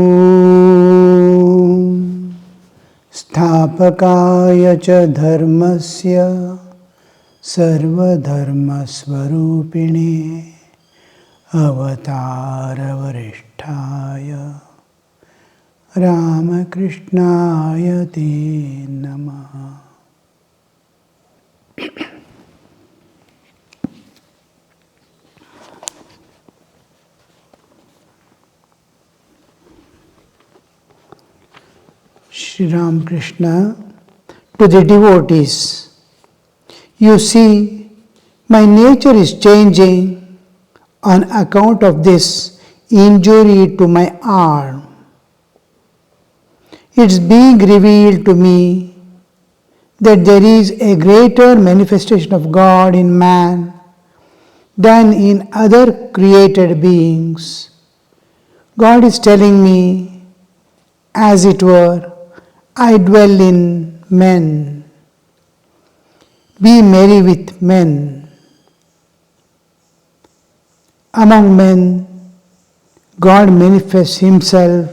ॐ स्थापकाय च धर्मस्य सर्वधर्मस्वरूपिणे अवतारवरिष्ठाय रामकृष्णाय ते नमः। Shri Ramakrishna to the devotees, you see, my nature is changing on account of this injury to my arm. It's being revealed to me that there is a greater manifestation of God in man than in other created beings. God is telling me, as it were, I dwell in men. Be merry with men. Among men, God manifests Himself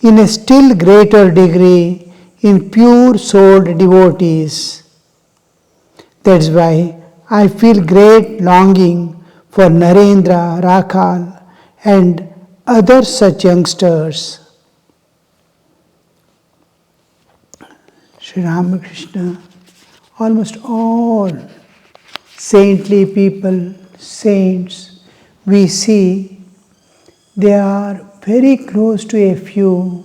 in a still greater degree in pure-souled devotees. That's why I feel great longing for Narendra, Rakhal, and other such youngsters. Sri Ramakrishna, almost all saintly people, saints, we see, they are very close to a few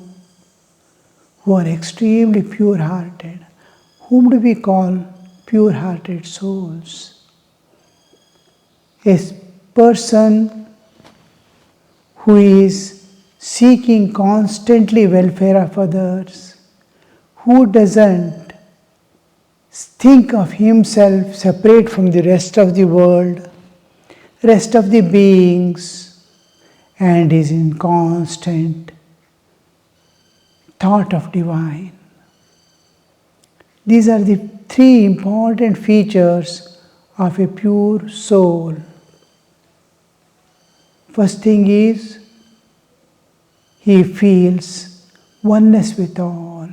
who are extremely pure-hearted. Whom do we call pure-hearted souls? A person who is seeking constantly welfare of others, who doesn't think of himself separate from the rest of the world, rest of the beings, and is in constant thought of divine. These are the three important features of a pure soul. First thing is, he feels oneness with all,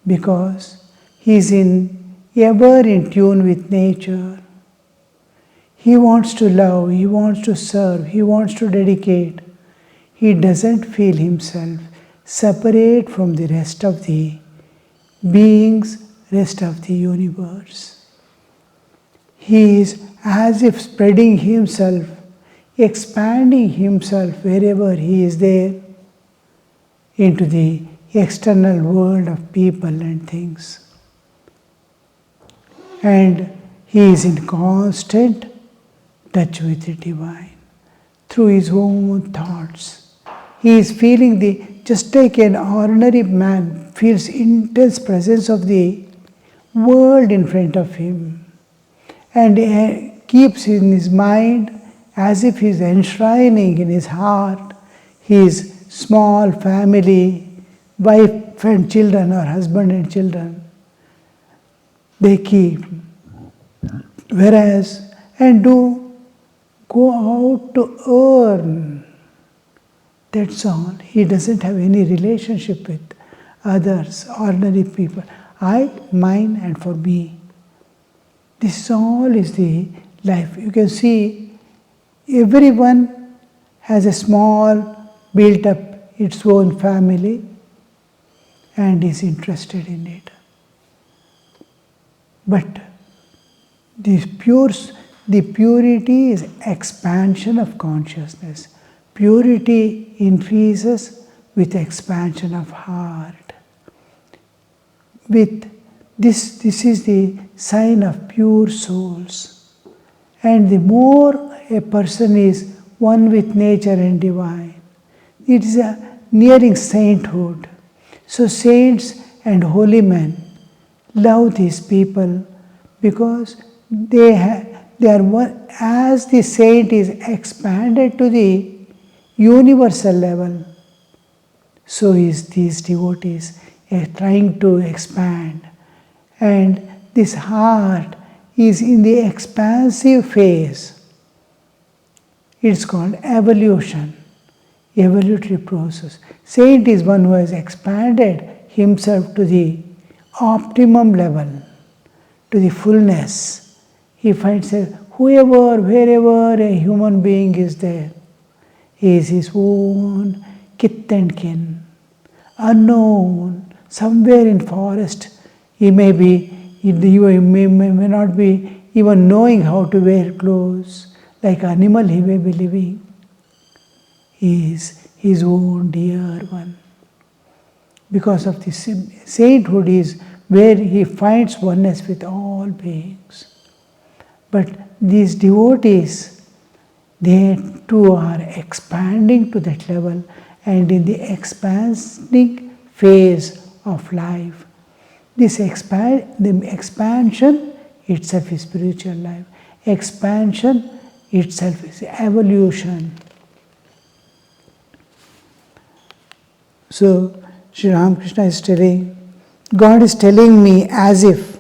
because he is ever in tune with nature. He wants to love, he wants to serve, he wants to dedicate. He doesn't feel himself separate from the rest of the beings, rest of the universe. He is as if spreading himself, expanding himself wherever he is there into the external world of people and things. And he is in constant touch with the divine through his own thoughts. He is feeling just like an ordinary man feels intense presence of the world in front of him, and keeps in his mind as if he is enshrining in his heart his small family, wife and children, or husband and children. They keep. Whereas, and do go out to earn. That's all. He doesn't have any relationship with others, ordinary people. I, mine, and for me. This all is the life. You can see everyone has a small, built up its own family and is interested in it. But the purity is expansion of consciousness. Purity increases with expansion of heart. With this is the sign of pure souls. And the more a person is one with nature and divine, it is a nearing sainthood. So saints and holy men love these people because they are one. As the saint is expanded to the universal level, so is these devotees trying to expand. And this heart is in the expansive phase. It's called evolution. evolutionary process. Saint is one who has expanded himself to the optimum level, to the fullness. He finds that whoever, wherever a human being is there, he is his own kith and kin, unknown, somewhere in forest. He may not be even knowing how to wear clothes. Like animal he may be living. He is his own dear one. Because of this sainthood is where he finds oneness with all beings. But these devotees, they too are expanding to that level, and in the expanding phase of life, the expansion itself is spiritual life. Expansion itself is evolution. So, Sri Ramakrishna is telling, God is telling me as it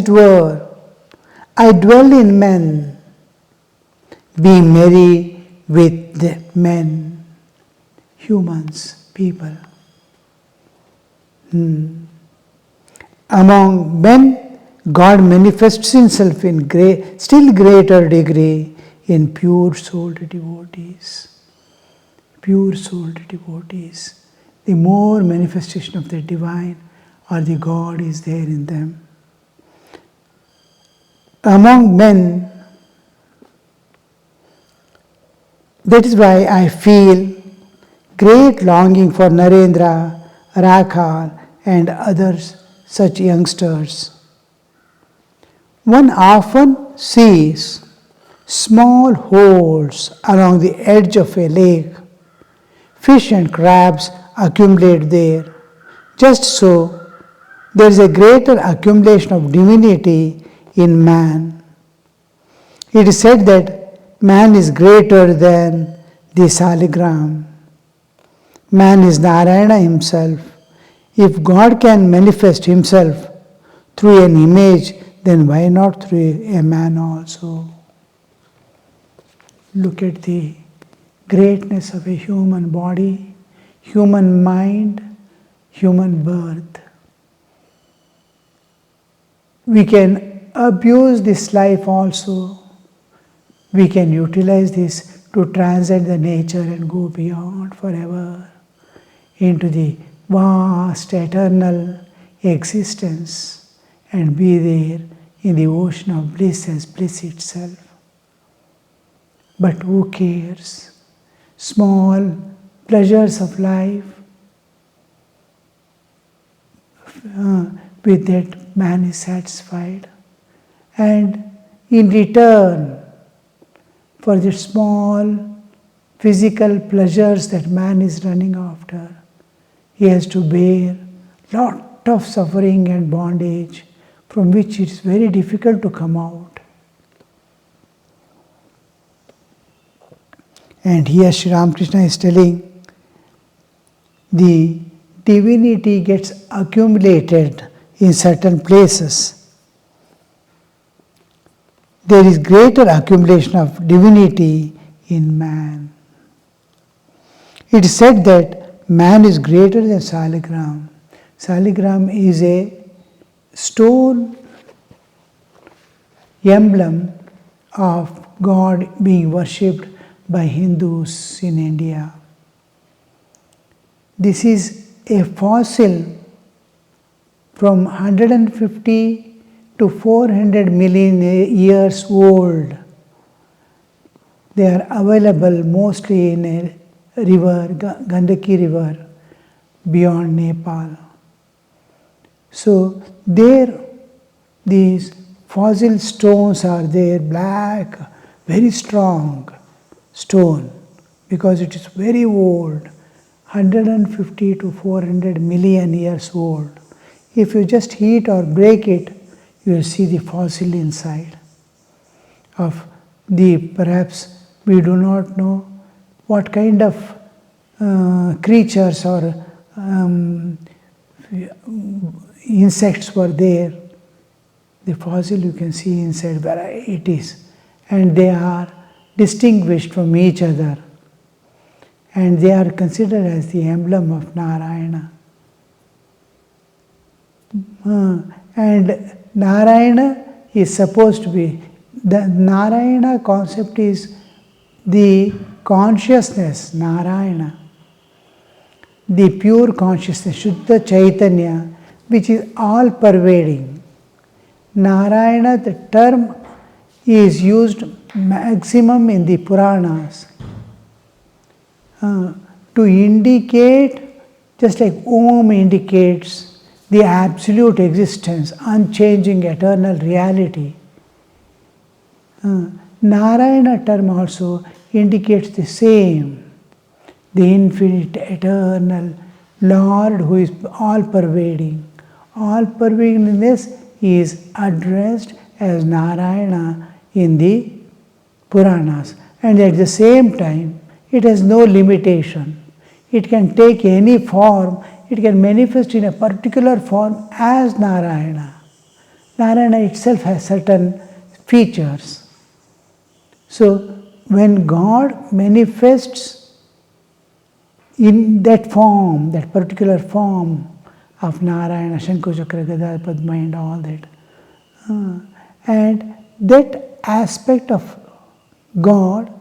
were, I dwell in men, be merry with the men, humans, people. Among men, God manifests himself in still greater degree in pure-souled devotees. Pure-souled devotees. The more manifestation of the divine or the God is there in them. Among men, that is why I feel great longing for Narendra, Rakhal and others such youngsters. One often sees small holes along the edge of a lake. Fish and crabs accumulate there. Just so, there is a greater accumulation of divinity in man. It is said that man is greater than the saligram. Man is Narayana himself. If God can manifest himself through an image, then why not through a man also? Look at the greatness of a human body, human mind, human birth. We can abuse this life also. We can utilize this to transcend the nature and go beyond forever into the vast eternal existence and be there in the ocean of bliss as bliss itself. But who cares? Small pleasures of life, with that man is satisfied. And in return for the small physical pleasures that man is running after, he has to bear lot of suffering and bondage from which it is very difficult to come out. And here Sri Ramakrishna is telling, the divinity gets accumulated in certain places. There is greater accumulation of divinity in man. It is said that man is greater than Saligram. Saligram is a stone emblem of God being worshipped by Hindus in India. This is a fossil from 150 to 400 million years old. They are available mostly in a river, Gandaki river, beyond Nepal. So there, these fossil stones are there, black, very strong stone, because it is very old, 150 to 400 million years old. If you just heat or break it, you will see the fossil inside of the, perhaps we do not know what kind of creatures or insects were there. The fossil you can see inside varieties, and they are distinguished from each other, and they are considered as the emblem of Narayana. And Narayana is supposed to be, the Narayana concept is the consciousness, Narayana, the pure consciousness, Shuddha Chaitanya, which is all pervading. Narayana, the term is used maximum in the Puranas to indicate, just like Om indicates the absolute existence, unchanging eternal reality. Narayana term also indicates the same, the infinite, eternal Lord who is all-pervading. All-pervadingness is addressed as Narayana in the Puranas, and at the same time it has no limitation. It can take any form, it can manifest in a particular form as Narayana. Narayana itself has certain features. So when God manifests in that form, that particular form of Narayana, Shankha Chakra Gada Padma and all that, and that aspect of God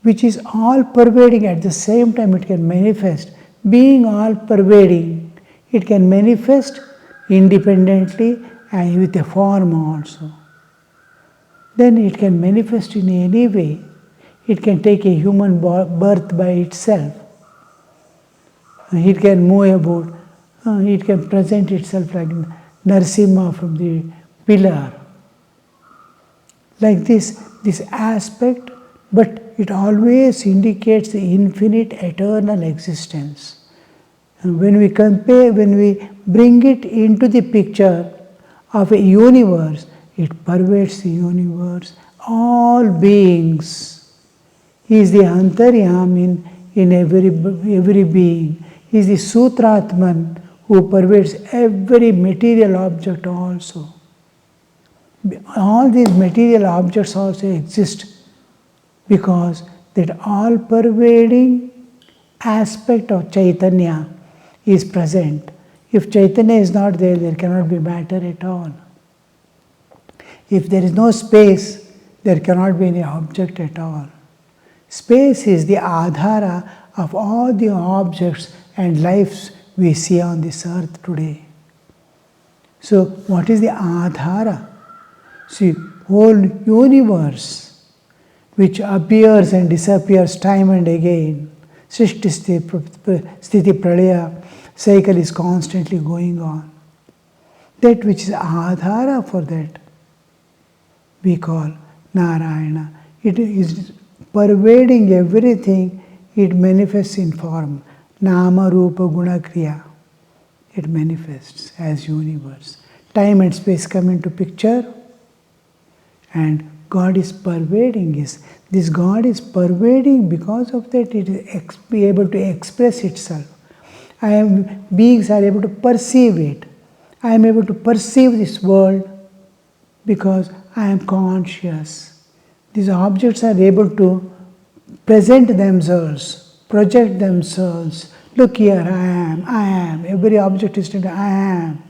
which is all pervading, at the same time it can manifest, being all pervading, it can manifest independently and with a form also. Then it can manifest in any way. It can take a human birth by itself. It can move about. It can present itself like Narsimha from the pillar. Like this aspect, but it always indicates the infinite eternal existence. And when we compare, when we bring it into the picture of a universe, it pervades the universe, all beings. He is the Antaryam in every being. He is the Sutratman who pervades every material object also. All these material objects also exist because that all-pervading aspect of Chaitanya is present. If Chaitanya is not there, there cannot be matter at all. If there is no space, there cannot be any object at all. Space is the adhara of all the objects and lives we see on this earth today. So, what is the adhara? See, whole universe which appears and disappears time and again, Srishti Sthiti Pralaya cycle is constantly going on. That which is adhara for that, we call Narayana. It is pervading everything, it manifests in form. Nama, Rupa, Guna, Kriya. It manifests as universe. Time and space come into picture, and God is pervading. This God is pervading, because of that it is able to express itself. Beings are able to perceive it. I am able to perceive this world because I am conscious. These objects are able to present themselves, project themselves. Look here, I am. Every object is saying, I am.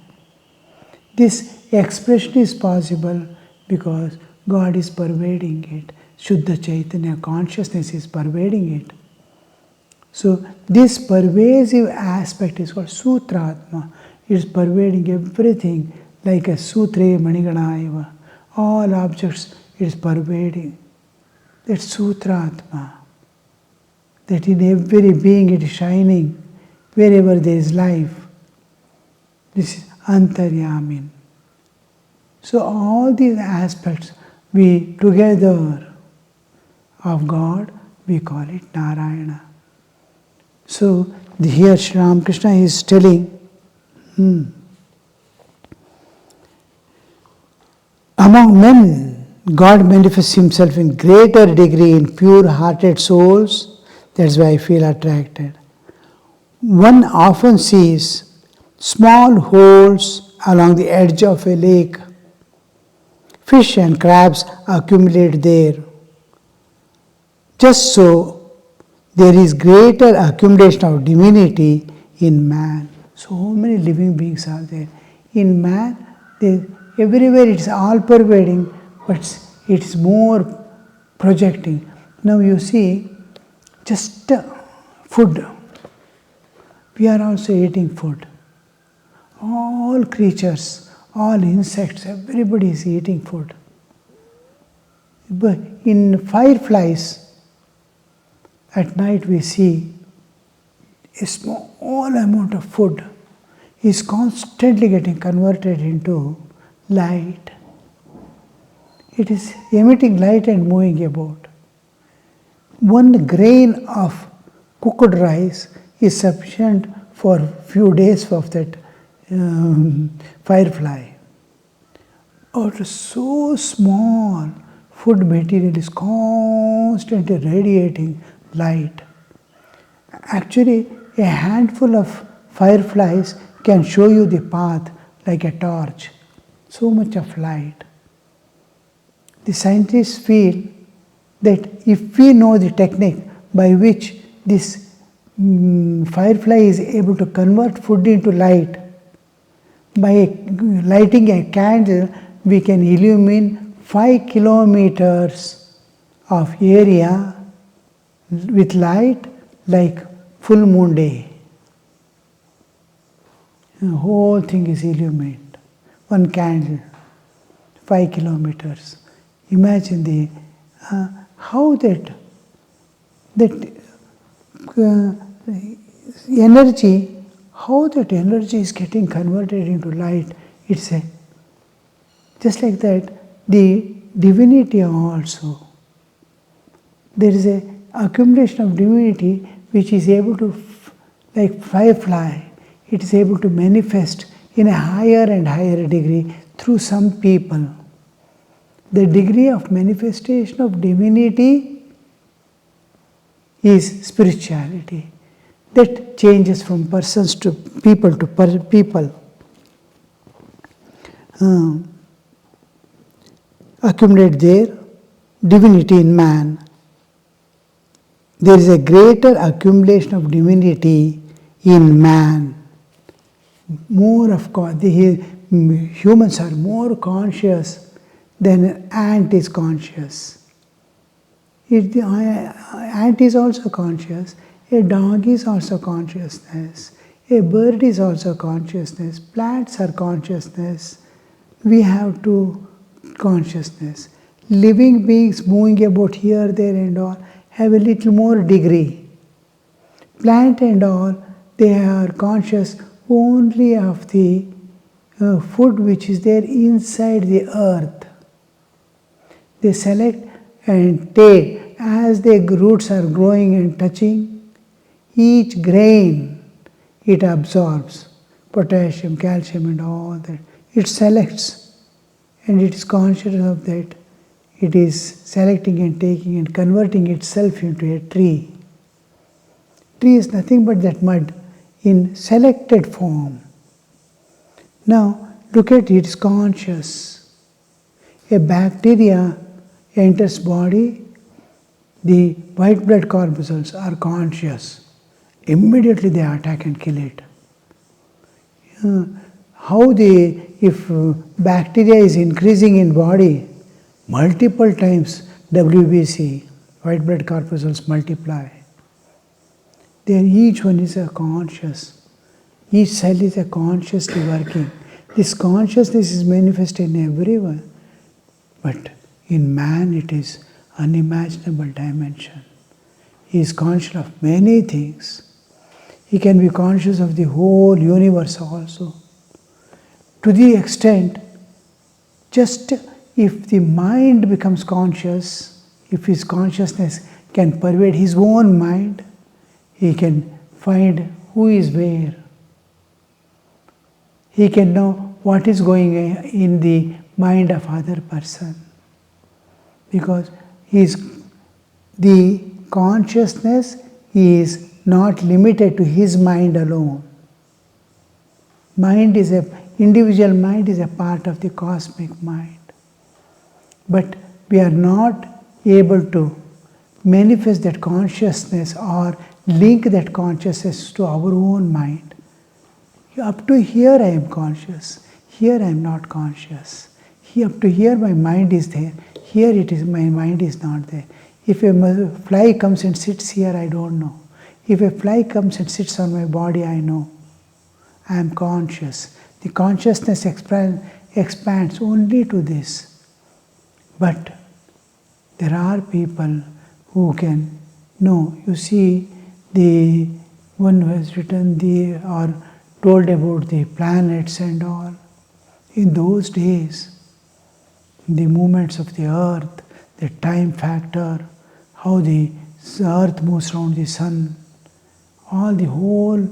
This expression is possible because God is pervading it. Shuddha Chaitanya consciousness is pervading it. So this pervasive aspect is called Sutratma. It is pervading everything like a Sutre Maniganaiva. All objects it is pervading. That's Sutratma. That in every being it is shining, wherever there is life. This is Antaryamin. So all these aspects we together of God, we call it Narayana. So here Sri Ramakrishna is telling, among men, God manifests himself in greater degree in pure-hearted souls. That's why I feel attracted. One often sees small holes along the edge of a lake. Fish and crabs accumulate there. Just so, there is greater accumulation of divinity in man. So many living beings are there. In man, everywhere it's all pervading, but it's more projecting. Now you see, just food. We are also eating food. All creatures, all insects, everybody is eating food. But in fireflies, at night we see a small amount of food is constantly getting converted into light. It is emitting light and moving about. One grain of cooked rice is sufficient for few days of that firefly. Out of so small, food material is constantly radiating light. Actually, a handful of fireflies can show you the path like a torch. So much of light. The scientists feel that if we know the technique by which this firefly is able to convert food into light, by lighting a candle, we can illumine 5 kilometers of area with light like full moon day. The whole thing is illumined. One candle, 5 kilometers. Imagine how that energy, how that energy is getting converted into light. It's just like that. The divinity also. There is a accumulation of divinity which is able to, like firefly, it is able to manifest in a higher and higher degree through some people. The degree of manifestation of divinity is spirituality. That changes from persons to people to people. Accumulate there, divinity in man. There is a greater accumulation of divinity in man. More of humans are more conscious than an ant is conscious. The ant is also conscious. A dog is also consciousness. A bird is also consciousness. Plants are consciousness. We have to consciousness. Living beings moving about here, there and all have a little more degree. Plant and all, they are conscious only of the food which is there inside the earth. They select and take as their roots are growing and touching. Each grain it absorbs potassium, calcium and all that. It selects and it is conscious of that. It is selecting and taking and converting itself into a tree. Tree is nothing but that mud in selected form. Now look at it, it's conscious. A bacteria enters body, the white blood corpuscles are conscious. Immediately they attack and kill it. If bacteria is increasing in body, multiple times WBC, white blood corpuscles multiply. Then each one is a conscious. Each cell is a consciously working. This consciousness is manifested in everyone. But in man it is unimaginable dimension. He is conscious of many things. He can be conscious of the whole universe also. To the extent, just if the mind becomes conscious, if his consciousness can pervade his own mind, he can find who is where. He can know what is going in the mind of other person. Because the consciousness is not limited to his mind alone. Individual mind is a part of the cosmic mind. But we are not able to manifest that consciousness or link that consciousness to our own mind. Up to here I am conscious, here I am not conscious. Up to here my mind is there, here it is my mind is not there. If a fly comes and sits here, I don't know. If a fly comes and sits on my body, I know. I am conscious. The consciousness expands only to this. But there are people who can know. You see, the one who has written or told about the planets and all. In those days, the movements of the earth, the time factor, how the earth moves around the sun, all the whole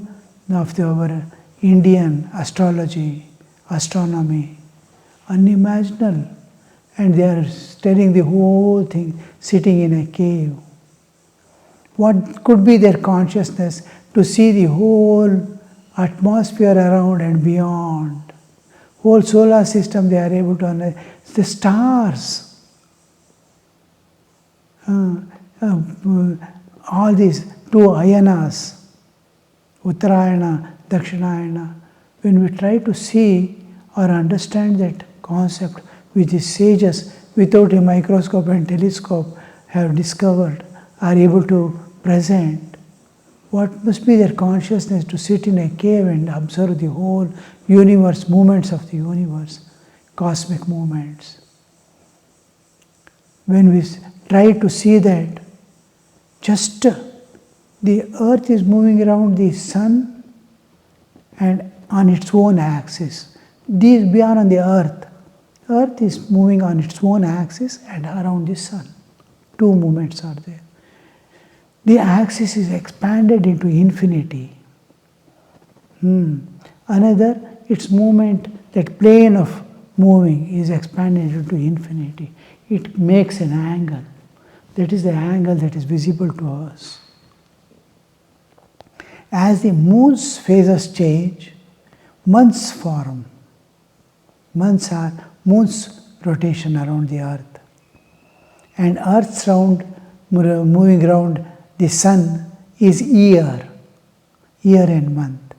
of our Indian astrology, astronomy, unimaginable. And they are studying the whole thing, sitting in a cave. What could be their consciousness to see the whole atmosphere around and beyond? Whole solar system they are able to understand. The stars. All these two ayanas, Uttarayana, Dakshinayana. When we try to see or understand that concept, which the sages without a microscope and telescope have discovered, are able to present, what must be their consciousness to sit in a cave and observe the whole universe, movements of the universe, cosmic movements. When we try to see that, just the earth is moving around the sun and on its own axis. These beyond on the earth. Earth is moving on its own axis and around the sun. Two movements are there. The axis is expanded into infinity. Another, its movement, that plane of moving is expanded into infinity. It makes an angle. That is the angle that is visible to us. As the moon's phases change, months form. Months are moon's rotation around the earth. And earth's moving around the sun is year and month.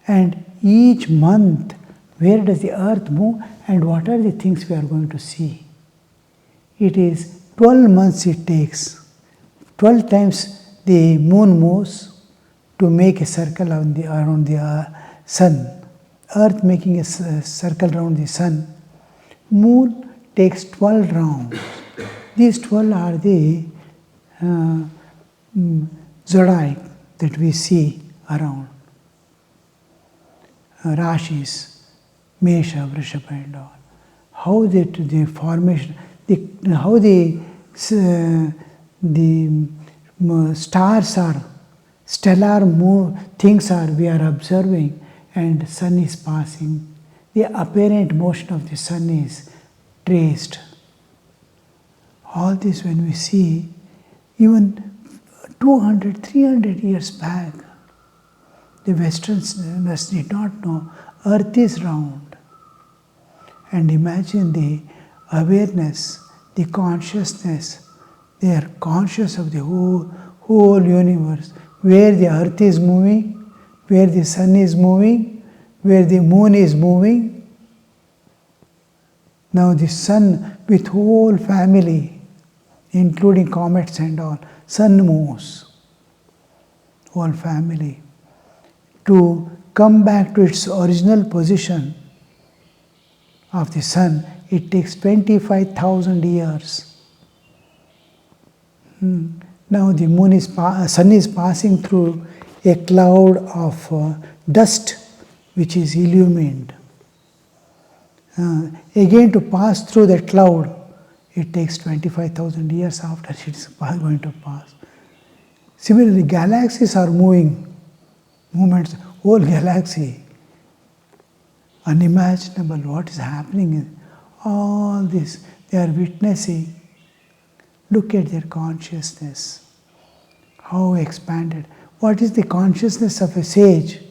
And each month, where does the earth move and what are the things we are going to see? It is 12 months it takes. 12 times the moon moves to make a circle around the sun. Earth making a circle around the sun. Moon takes 12 rounds. These 12 are the zodiac that we see around. Rashis, Mesha, Vrishapa and all. How the formation, how the stars are, stellar things are, we are observing, and sun is passing. The apparent motion of the sun is traced. All this when we see, even 200, 300 years back, the Westerners did not know earth is round. And imagine the awareness, the consciousness, they are conscious of the whole universe, where the earth is moving, where the sun is moving, where the moon is moving. Now the sun with whole family, including comets and all, sun moves, whole family. To come back to its original position of the sun, it takes 25,000 years. Now the sun is passing through a cloud of dust which is illumined. Again to pass through that cloud, it takes 25,000 years after it is going to pass. Similarly, galaxies are movements, whole galaxy. Unimaginable what is happening in all this. They are witnessing. Look at their consciousness. How expanded. What is the consciousness of a sage?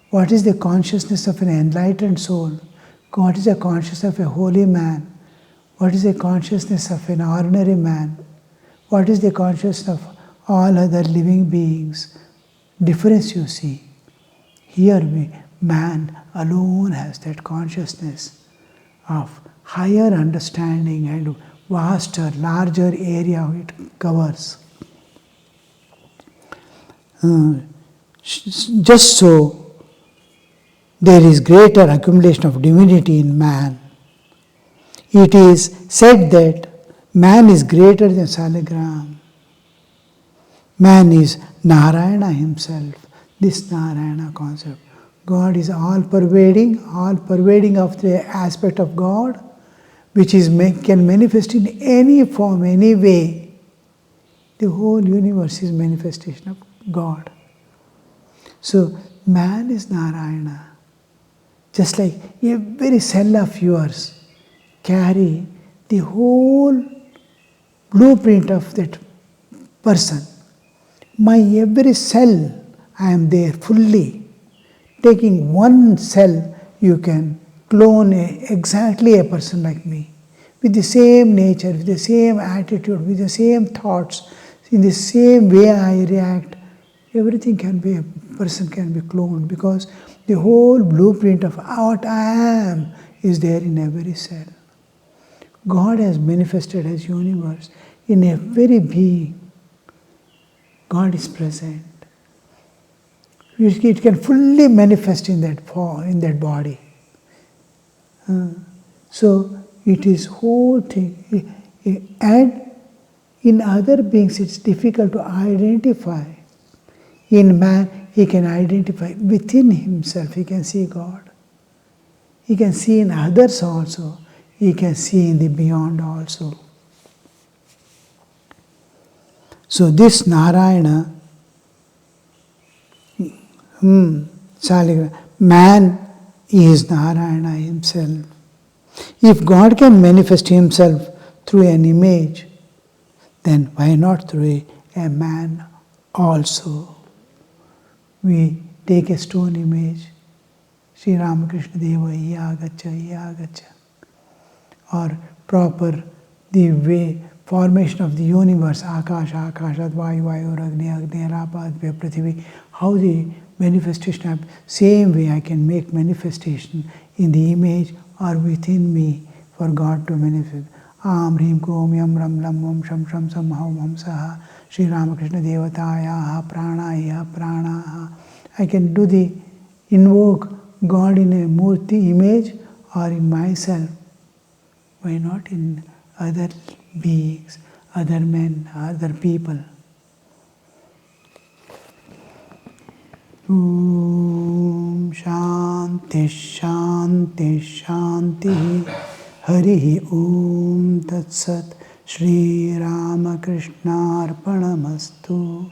What is the consciousness of an enlightened soul? What is the consciousness of a holy man? What is the consciousness of an ordinary man? What is the consciousness of all other living beings? Difference you see. Here man alone has that consciousness of higher understanding and vaster, larger area it covers. Just so, there is greater accumulation of divinity in man. It is said that man is greater than Saligram. Man is Narayana himself, this Narayana concept. God is all-pervading of the aspect of God, which is can manifest in any form, any way. The whole universe is manifestation of God. So, man is Narayana. Just like every cell of yours carry the whole blueprint of that person. My every cell, I am there fully. Taking one cell, you can clone exactly a person like me. With the same nature, with the same attitude, with the same thoughts, in the same way I react. Everything can be, a person can be cloned because the whole blueprint of what I am is there in every cell. God has manifested as universe in every being. God is present. It can fully manifest in that form, in that body. So it is whole thing. And in other beings it's difficult to identify. In man, he can identify within himself, he can see God. He can see in others also. He can see in the beyond also. So this Narayana, man is Narayana himself. If God can manifest himself through an image, then why not through a man also? We take a stone image, Sri Ramakrishna Deva, Yagacha. Or proper the way, formation of the universe, Akasha, Vayu, Agni, Rapa, Prithvi, how the manifestation of same way I can make manifestation in the image or within me for God to manifest. Am Hrim Krom Yam Ram Lam Vam Sham Sham Sam Ham Ham Saha Sri Ramakrishna Devataya Prana. I can do the invoke God in a Murti image or in myself. Why not in other beings, other men, other people? Om Shanti Shanti Shanti Hari Om Tat Sat Shri Ramakrishna Arpanamastu.